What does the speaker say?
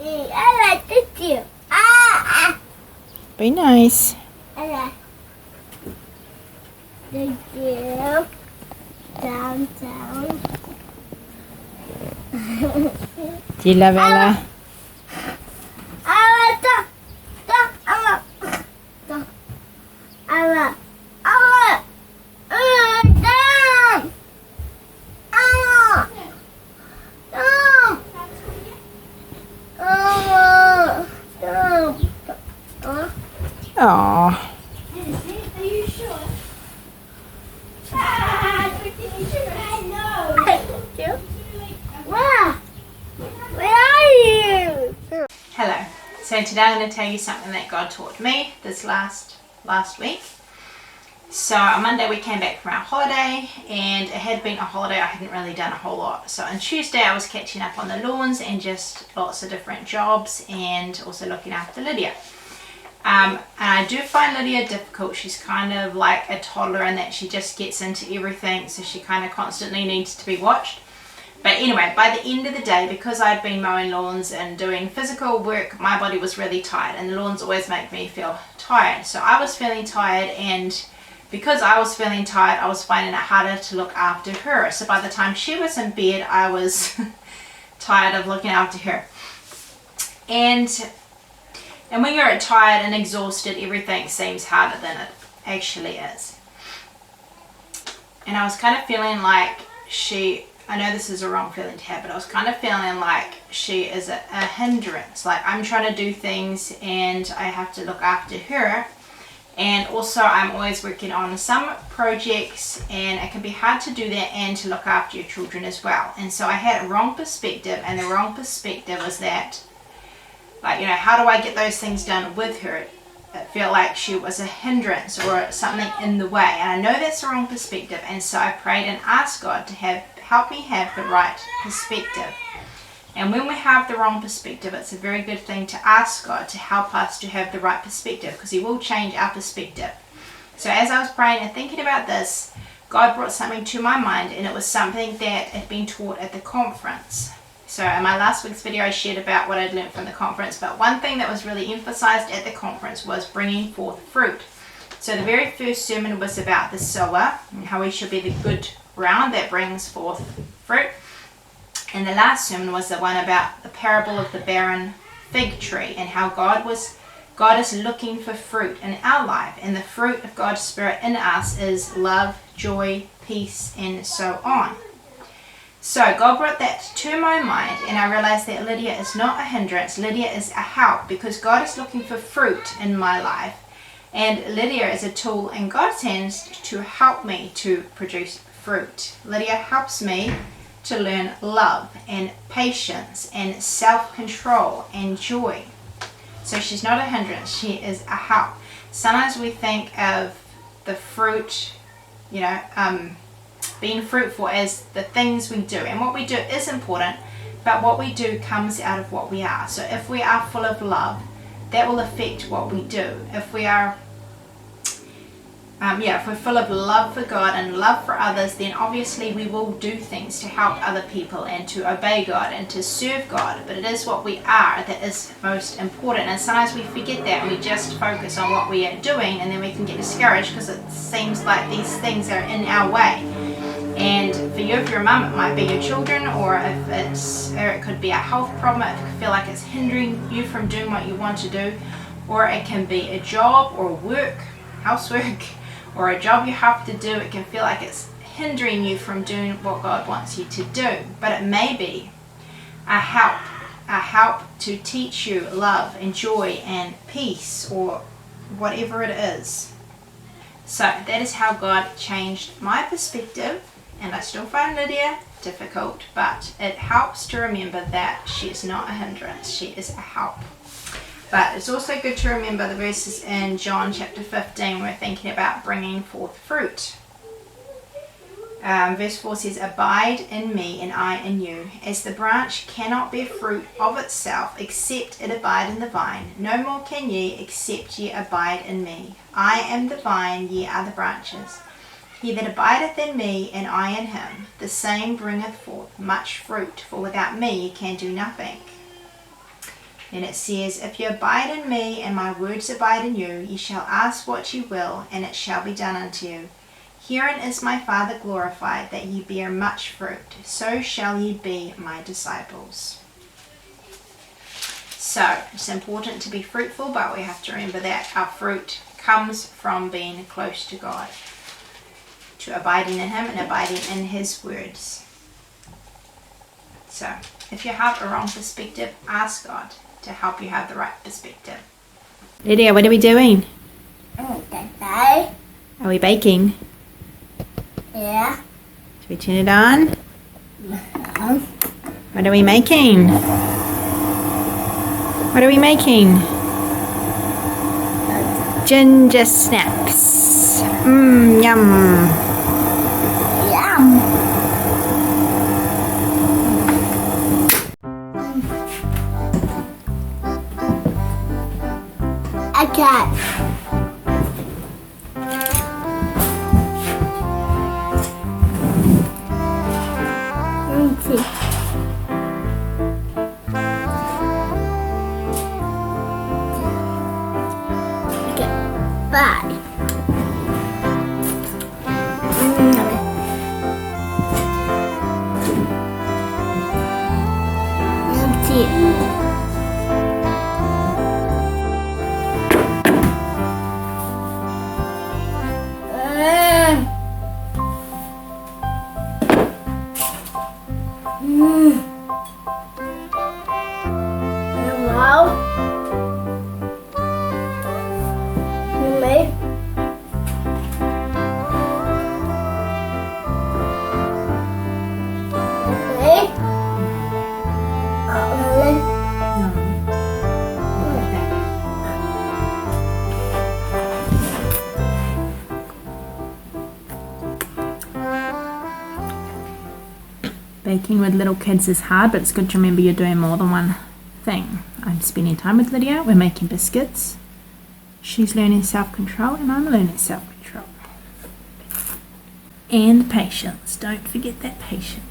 I like this too. Be nice. I like this too. Down, down. Do you love Ella? Aww. Are you sure? I know. Where are you? Hello. So today I'm going to tell you something that God taught me this last week. So on Monday we came back from our holiday, and it had been a holiday I hadn't really done a whole lot. So on Tuesday I was catching up on the lawns and just lots of different jobs, and also looking after Lydia. And I do find Lydia difficult. She's kind of like a toddler in that she just gets into everything, so she kind of constantly needs to be watched. But anyway, by the end of the day, because I'd been mowing lawns and doing physical work, my body was really tired, and the lawns always make me feel tired. So I was feeling tired, and because I was feeling tired, I was finding it harder to look after her. So by the time she was in bed, I was tired of looking after her. And when you're tired and exhausted, everything seems harder than it actually is. And I was kind of feeling like I know this is a wrong feeling to have, but I was kind of feeling like she is a hindrance. Like I'm trying to do things and I have to look after her. And also I'm always working on some projects, and it can be hard to do that and to look after your children as well. And so I had a wrong perspective, and the wrong perspective was that, like, how do I get those things done with her? It felt like she was a hindrance or something in the way. And I know that's the wrong perspective. And so I prayed and asked God to help me have the right perspective. And when we have the wrong perspective, it's a very good thing to ask God to help us to have the right perspective, because He will change our perspective. So as I was praying and thinking about this, God brought something to my mind, and it was something that had been taught at the conference. So in my last week's video, I shared about what I'd learned from the conference, but one thing that was really emphasized at the conference was bringing forth fruit. So the very first sermon was about the sower and how we should be the good ground that brings forth fruit. And the last sermon was the one about the parable of the barren fig tree, and how God is looking for fruit in our life, and the fruit of God's Spirit in us is love, joy, peace, and so on. So God brought that to my mind, and I realized that Lydia is not a hindrance. Lydia is a help, because God is looking for fruit in my life, and Lydia is a tool in God's hands to help me to produce fruit. Lydia helps me to learn love and patience and self-control and joy. So she's not a hindrance, she is a help. Sometimes we think of the fruit, being fruitful as the things we do. And what we do is important, but what we do comes out of what we are. So if we are full of love, that will affect what we do. If we are if we're full of love for God and love for others, then obviously we will do things to help other people and to obey God and to serve God. But it is what we are that is most important. And sometimes we forget that, and we just focus on what we are doing, and then we can get discouraged because it seems like these things are in our way. And for you, if you're a mum, it might be your children, or it could be a health problem. It could feel like it's hindering you from doing what you want to do, or it can be a job or work, housework, or a job you have to do. It can feel like it's hindering you from doing what God wants you to do. But it may be a help to teach you love and joy and peace, or whatever it is. So that is how God changed my perspective, and I still find Lydia difficult, but it helps to remember that she is not a hindrance, she is a help. But it's also good to remember the verses in John chapter 15 where we're thinking about bringing forth fruit. Verse 4 says, "Abide in me and I in you. As the branch cannot bear fruit of itself except it abide in the vine, no more can ye except ye abide in me. I am the vine, ye are the branches. He that abideth in me and I in him, the same bringeth forth much fruit, for without me ye can do nothing." Then it says, if you abide in me and my words abide in you, ye shall ask what ye will, and it shall be done unto you. Herein is my Father glorified, that ye bear much fruit. So shall ye be my disciples. So it's important to be fruitful, but we have to remember that our fruit comes from being close to God, to abiding in him and abiding in his words. So if you have a wrong perspective, ask God to help you have the right perspective. Lydia, what are we doing? Okay. Are we baking? Yeah. Should we turn it on? What are we making? What are we making? Ginger snaps. Yum. Yum. Okay. Bye. Hello? Me? Baking with little kids is hard, but it's good to remember you're doing more than one thing. I'm spending time with Lydia, we're making biscuits. She's learning self-control and I'm learning self-control. And patience, don't forget that patience.